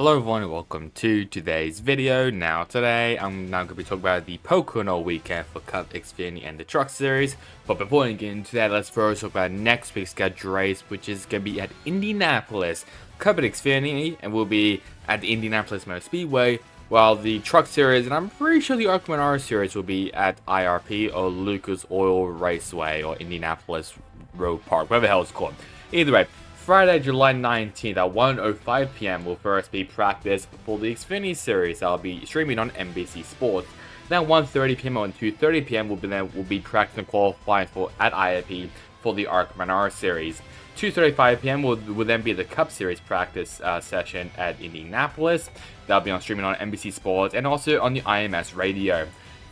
Hello everyone and welcome to today's video. Today I'm going to be talking about the Pocono weekend for Cup, Xfinity and the Truck Series. But before we get into that, let's first talk about next week's scheduled race, which is going to be at Indianapolis. Cup at Xfinity and will be at the Indianapolis Motor Speedway, while the Truck Series and I'm pretty sure the ARC Series will be at IRP or Lucas Oil Raceway or Indianapolis Road Park, whatever the hell it's called. Either way, Friday, July 19th at 1:05 p.m. will first be practice for the Xfinity Series. That will be streaming on NBC Sports. Then 1:30 p.m. and 2:30 p.m. will be practice and qualifying for at IAP for the ARC Series. 2:35 p.m. will then be the Cup Series practice session at Indianapolis. That'll be on streaming on NBC Sports and also on the IMS radio.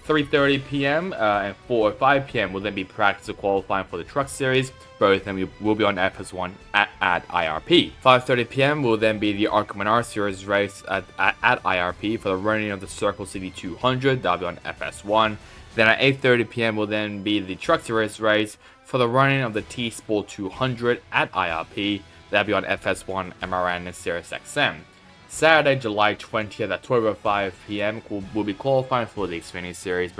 3:30 p.m. And 4:05 p.m. will then be practice qualifying for the Truck Series. Both of them will be on FS1 at IRP. 5:30 p.m. will then be the ARC Series race at IRP for the running of the Circle City 200. That'll be on FS1. Then at 8:30 p.m. will then be the Truck Series race for the running of the T-Sport 200 at IRP. That'll be on FS1 MRN and Sirius XM. Saturday, July 20th at 12:05 p.m. will be qualifying for the Xfinity Series,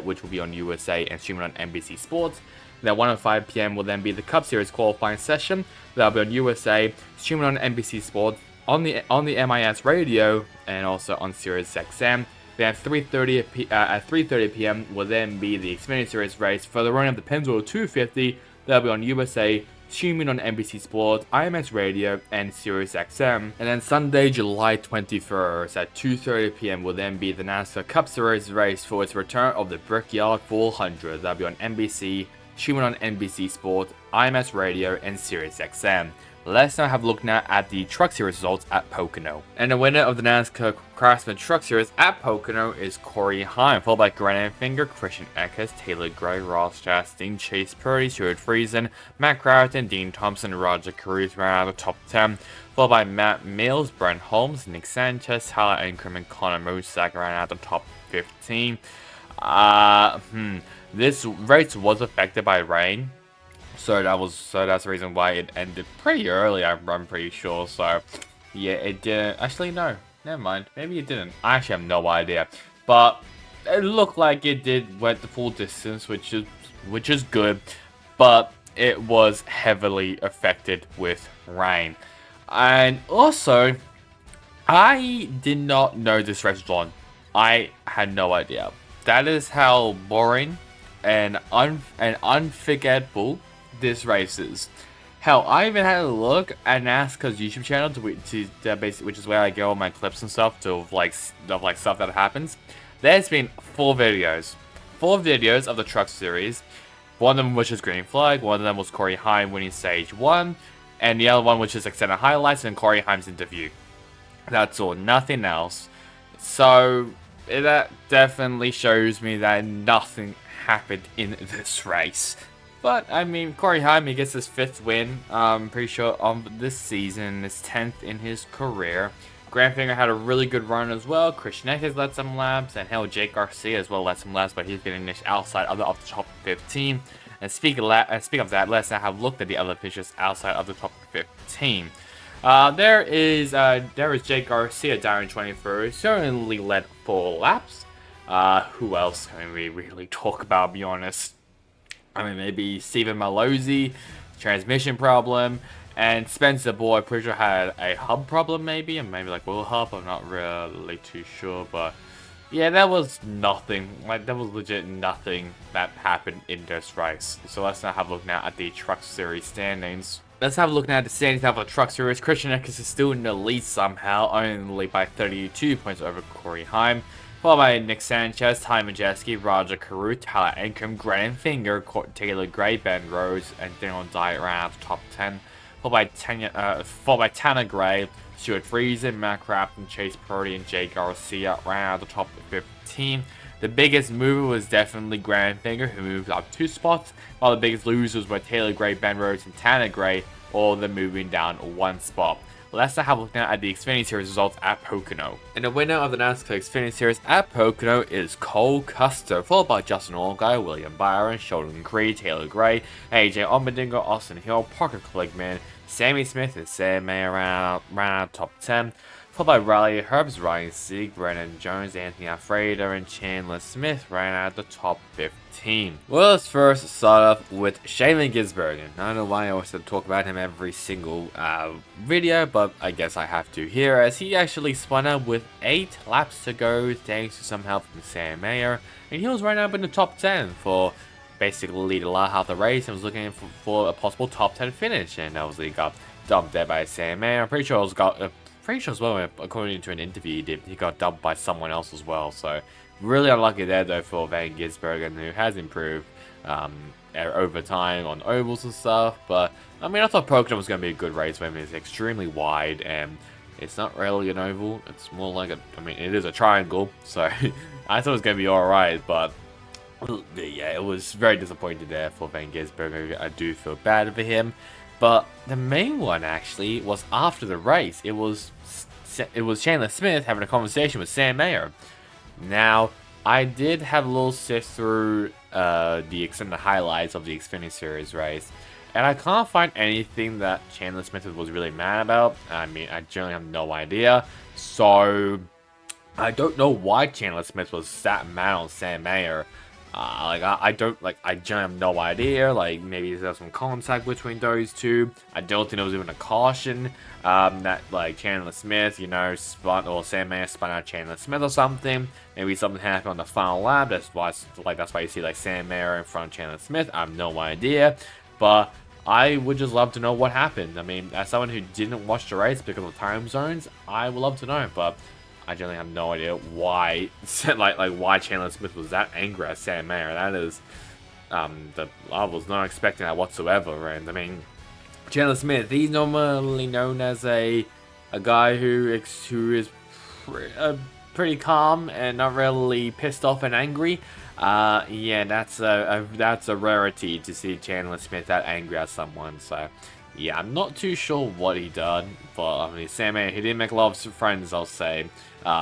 which will be on USA and streaming on NBC Sports. Then 1:05 p.m. will then be the Cup Series qualifying session. That'll be on USA, streaming on NBC Sports, on the MIS radio, and also on Sirius XM. Then at 3:30 p.m. will then be the Xfinity Series race for the running of the Pennzoil 250. That'll be on USA, streaming on NBC Sports, IMS Radio, and Sirius XM. And then Sunday, July 21st at 2:30 p.m. will then be the NASCAR Cup Series race for its return of the Brickyard 400. That'll be on NBC, streaming on NBC Sports, IMS Radio, and Sirius XM. Let's now have a look now at the Truck Series results at Pocono. And the winner of the NASCAR Craftsman Truck Series at Pocono is Corey Heim, followed by Grant Finger, Christian Eckes, Taylor Gray, Ross Chastain, Chase Purdy, Stuart Friesen, Matt Crafton, Dean Thompson, Roger Caruth ran out of the top 10, followed by Matt Mills, Brent Holmes, Nick Sanchez, Tyler Ankrum, and Connor Mosack ran out of the top 15. This race was affected by rain. So that's the reason why it ended pretty early, I'm pretty sure. So yeah, it didn't. Actually, no, never mind. Maybe it didn't. I actually have no idea. But it looked like it went the full distance, which is good. But it was heavily affected with rain. And also, I did not know this race was on. I had no idea. That is how boring and unforgettable this race is. Hell, I even had a look at NASCAR's YouTube channel which is where I get all my clips and stuff of stuff that happens. There's been four videos of the Truck Series. One of them was just green flag, one of them was Corey Heim winning stage 1, and the other one was just extended highlights and Corey Heim's interview. That's all, nothing else. So that definitely shows me that nothing happened in this race. But, I mean, Corey Heim, he gets his 5th win, I'm pretty sure, on this season, his 10th in his career. Grant Finger had a really good run as well. Christian Eckes led some laps, and hell, Jake Garcia as well led some laps, but he's finished outside of the top 15. And speak of that, let's now have looked at the other finishes outside of the top 15. There is Jake Garcia down in 21st, certainly led 4 laps. Who else can we really talk about, to be honest? I mean, maybe Steven Malozzi, transmission problem, and Spencer Boy, pretty sure had a hub problem maybe, and maybe like wheel hub, I'm not really too sure, but yeah, that was nothing, that was legit nothing that happened in this race. So let's now have a look now at the Truck Series standings. Let's have a look now at the standings now for the Truck Series. Christian Eckes is still in the lead somehow, only by 32 points over Corey Heim. Followed by Nick Sanchez, Ty Majeski, Roger Caruth, Tyler Ankrum, Grant Finger, Taylor Gray, Ben Rose, and Daniel Dye ran out of the top 10. Followed by Tanner Gray, Stuart Friesen, Matt Crafton, Chase Purdy, and Jay Garcia ran out of the top 15. The biggest mover was definitely Grant Finger, who moved up 2 spots, while the biggest losers were Taylor Gray, Ben Rose, and Tanner Gray, all of them moving down 1 spot. Let's now have a look now at the Xfinity Series results at Pocono. And the winner of the NASCAR Xfinity Series at Pocono is Cole Custer, followed by Justin Allgaier, William Byron, Sheldon Creed, Taylor Gray, AJ Allmendinger, Austin Hill, Parker Kligman, Sammy Smith, and Sam May ran out top 10. followed by Riley Herbst, Ryan Sieg, Brennan Jones, Anthony Alfredo, and Chandler Smith ran out the top 15. Well, let's first start off with Shane Gisbergen. I don't know why I always have to talk about him every single video, but I guess I have to here, as he actually spun out with 8 laps to go thanks to some help from Sam Mayer, and he was right up in the top 10 for basically the last half of the race and was looking for a possible top 10 finish, and obviously got dumped there by Sam Mayer. I'm pretty sure it was pretty sure as well, according to an interview he got dumped by someone else as well. So really unlucky there though for Van Gisbergen, who has improved over time on ovals and stuff. But I mean, I thought Pocono was going to be a good race for him. It's extremely wide and it's not really an oval. It's more like I mean, it is a triangle. So I thought it was going to be alright, but yeah, it was very disappointing there for Van Gisbergen. I do feel bad for him. But the main one actually was after the race. It was Chandler Smith having a conversation with Sam Mayer. Now, I did have a little sift through the extended highlights of the Xfinity Series race, and I can't find anything that Chandler Smith was really mad about. I mean, I generally have no idea. So, I don't know why Chandler Smith was that mad on Sam Mayer. I generally have no idea. Like, maybe there's some contact between those two. I don't think there was even a caution that, like, Chandler Smith, you know, spun, or Sam Mayer spun out Chandler Smith or something. Maybe something happened on the final lap. That's why you see, like, Sam Mayer in front of Chandler Smith. I have no idea. But I would just love to know what happened. I mean, as someone who didn't watch the race because of time zones, I would love to know. But I generally have no idea why, why Chandler Smith was that angry at Sam Mayer. That is, I was not expecting that whatsoever. And I mean, Chandler Smith, he's normally known as a guy who is pretty calm and not really pissed off and angry. Yeah, that's a rarity to see Chandler Smith that angry at someone. So yeah, I'm not too sure what he done, but I mean, Sam Mayer, he didn't make a lot of friends, I'll say,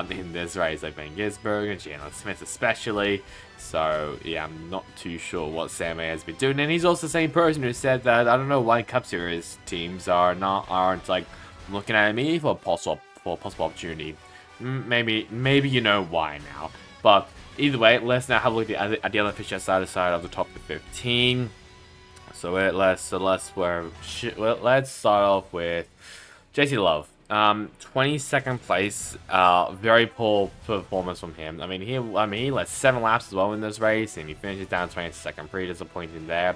in this race, like Van Gisbergen and Chandler Smith especially. So yeah, I'm not too sure what Sam Mayer has been doing, and he's also the same person who said that I don't know why Cup Series teams aren't like looking at me for a possible opportunity. Maybe you know why now, but either way, let's now have a look at the other fish side of the top 15. So let's start off with JC Love. 22nd place. Very poor performance from him. I mean, he led 7 laps as well in this race, and he finishes down 22nd. Pretty disappointing there.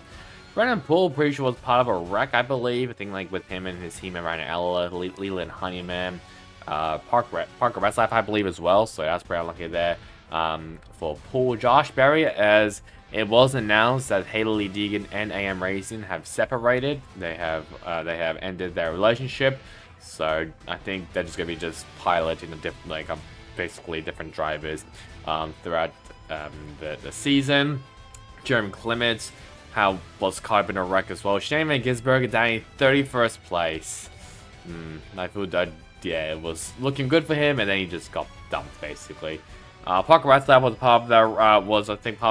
Brennan Poole, pretty sure, was part of a wreck, I believe. I think like with him and his team, Ryan Ella, Leland Honeyman, Parker Retzlaff, I believe as well. So that's pretty unlucky there. For Poole, Josh Berry, as it was announced that Haley Deegan and AM Racing have separated. They have ended their relationship. So I think they're just gonna be piloting basically different drivers throughout the season. Jeremy Clements was caught up in a wreck as well. Shane Van Gisbergen down in 31st place. I feel that it was looking good for him, and then he just got dumped basically. Parker Retzlaff was part of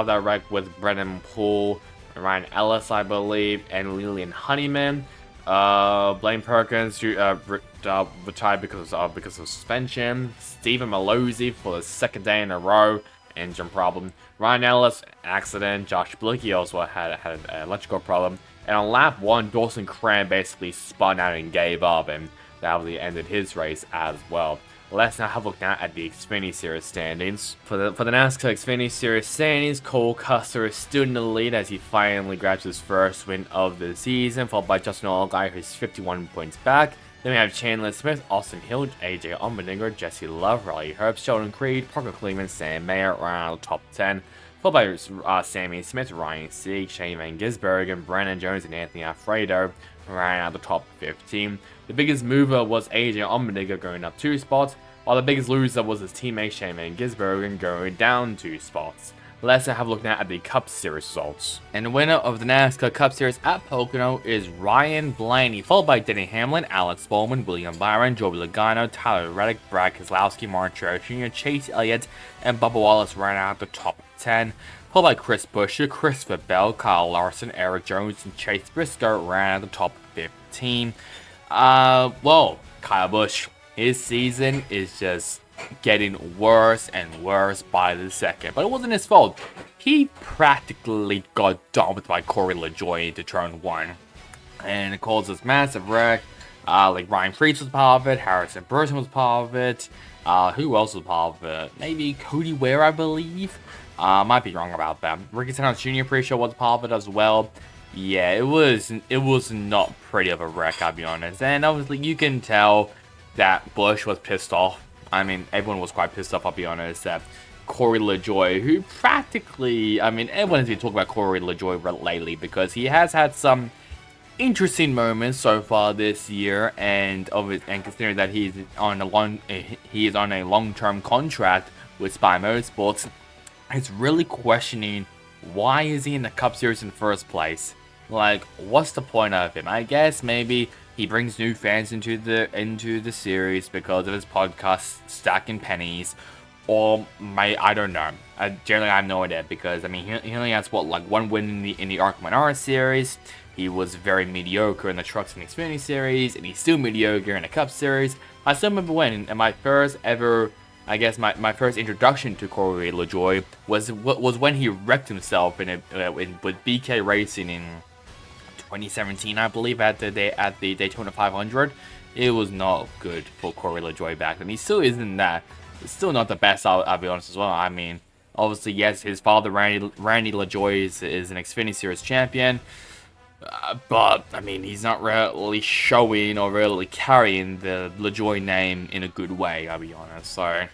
that wreck with Brennan Poole, Ryan Ellis, I believe, and Lillian Honeyman. Blaine Perkins retired because of suspension. Stephen Malozzi for the 2nd day in a row, engine problem. Ryan Ellis, accident. Josh Blicky also had an electrical problem. And on lap 1, Dawson Cram basically spun out and gave up, and that really ended his race as well. Let's now have a look now at the Xfinity Series standings. For the NASCAR Xfinity Series standings, Cole Custer is still in the lead as he finally grabs his first win of the season, followed by Justin Allgaier, who's 51 points back. Then we have Chandler Smith, Austin Hill, AJ Allmendinger, Jesse Love, Riley Herbst, Sheldon Creed, Parker Cleveland, Sam Mayer around the top 10. Followed by Sammy Smith, Ryan Sieg, Shane Van Gisbergen, Brandon Jones, and Anthony Alfredo ran out the top 15. The biggest mover was AJ Allmendinger going up 2 spots, while the biggest loser was his teammate Shane Van Gisbergen going down 2 spots. Let's have a look now at the Cup Series results. And the winner of the NASCAR Cup Series at Pocono is Ryan Blaney, followed by Denny Hamlin, Alex Bowman, William Byron, Joey Logano, Tyler Reddick, Brad Keselowski, Martin Truex Jr., Chase Elliott, and Bubba Wallace ran out the top 10. Followed by Chris Buescher, Christopher Bell, Kyle Larson, Eric Jones, and Chase Briscoe ran out the top 15. Kyle Busch, his season is just getting worse and worse by the second. But it wasn't his fault. He practically got dumped by Corey LaJoie into turn 1. And it caused this massive wreck. Like Ryan Preece was part of it, Harrison Burton was part of it. Who else was part of it? Maybe Cody Ware, I believe. Might be wrong about that. Ricky Stenhouse Jr. pretty sure was part of it as well. Yeah, it was not pretty of a wreck, I'll be honest. And obviously you can tell that Busch was pissed off. I mean, everyone was quite pissed off, I'll be honest, that Corey LaJoie, who practically, I mean, everyone has been talking about Corey LaJoie lately because he has had some interesting moments so far this year, and considering that he is on a long-term contract with Spy Motorsports, it's really questioning why is he in the Cup Series in the first place. Like, what's the point of him? I guess maybe he brings new fans into the series because of his podcast Stacking Pennies, or I don't know. Generally, I have no idea because I mean he only has what, like, one win in the ARCA Menara series. He was very mediocre in the Trucks and Xfinity series, and he's still mediocre in the Cup series. I still remember when, in my first ever, I guess my first introduction to Corey LaJoie was when he wrecked himself with BK Racing in 2017, I believe, at the Daytona 500. It was not good for Corey LaJoie back then. He still isn't that. It's still not the best, I'll be honest as well. I mean, obviously, yes, his father, Randy LaJoie, is an Xfinity Series champion. But, I mean, he's not really showing or really carrying the LaJoie name in a good way, I'll be honest. So,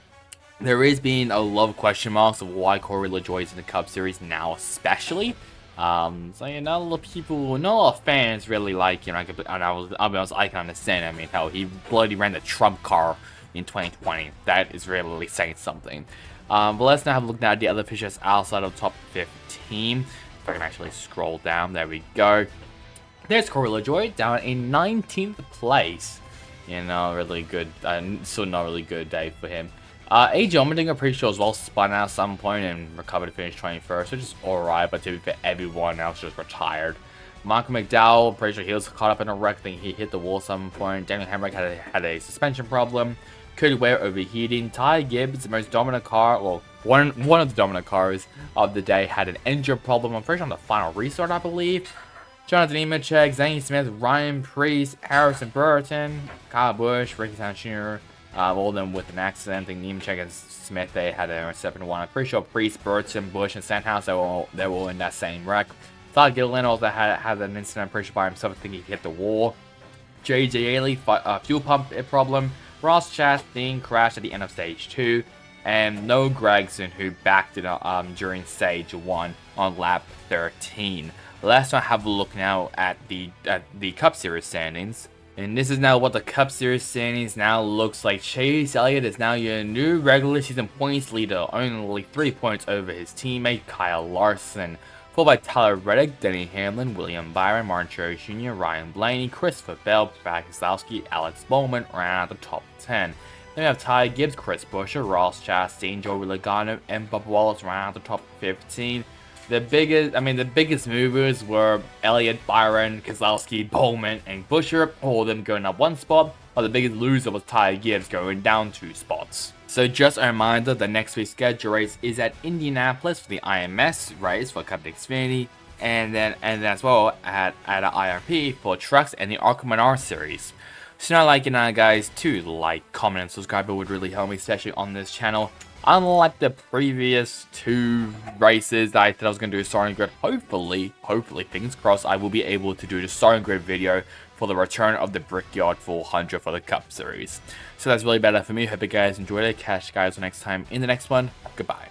there is being a lot of question marks of why Corey LaJoie is in the Cup Series now, especially. So, not a lot of people, not a lot of fans really like, I'll be honest, I can understand. I mean, hell, he bloody ran the Trump car in 2020. That is really saying something. But let's now have a look at the other fishers outside of the top 15. If I can actually scroll down, there we go. There's Corey LaJoie down in 19th place. Really good, still not really good day for him. AJ Allmendinger, I'm pretty sure as well, spun out at some point and recovered to finish 21st, which is alright, but to be fair, everyone else just retired. Michael McDowell, I'm pretty sure he was caught up in a wreck. I think he hit the wall at some point. Daniel Hemrick had a suspension problem. Cody Ware overheating. Ty Gibbs, the most dominant car, well, one of the dominant cars of the day, had an engine problem. I'm pretty sure on the final restart, I believe. Jonathan Nemechek, Zane Smith, Ryan Preece, Harrison Burton, Kyle Busch, Ricky Stenhouse Jr., all of them with an accident. I think Nemechek and Smith, they had a 7-1. I'm pretty sure Preece, Burton, Busch, and Stenhouse, they were all in that same wreck. Todd Gilliland also had an incident, I'm pretty sure by himself. I think he hit the wall. JJ Ailey, fuel pump problem. Ross Chastain crashed at the end of stage 2. And Noah Gragson, who backed it up during stage 1 on lap 13. Let's now have a look now at the Cup Series standings. And this is now what the Cup Series standings now looks like. Chase Elliott is now your new regular season points leader, only 3 points over his teammate Kyle Larson. Followed by Tyler Reddick, Denny Hamlin, William Byron, Martin Truex Jr., Ryan Blaney, Christopher Bell, Brad Keselowski, Alex Bowman round out the top 10. Then we have Ty Gibbs, Chris Buescher, Ross Chastain, Joey Logano, and Bubba Wallace round out the top 15. The biggest movers were Elliott, Byron, Keselowski, Bowman, and Buescher, all of them going up 1 spot, while the biggest loser was Ty Gibbs going down 2 spots. So just a reminder, the next week's schedule race is at Indianapolis for the IMS race for Cup Xfinity, and then as well at an IRP for Trucks and the ARCA Menara series. So now, guys, to like, comment, and subscribe, it would really help me, especially on this channel. Unlike the previous 2 races that I said I was going to do a starting grid, hopefully, fingers crossed, I will be able to do the starting grid video for the return of the Brickyard 400 for the Cup Series. So that's really better for me. Hope you guys enjoyed it. Catch you guys next time in the next one. Goodbye.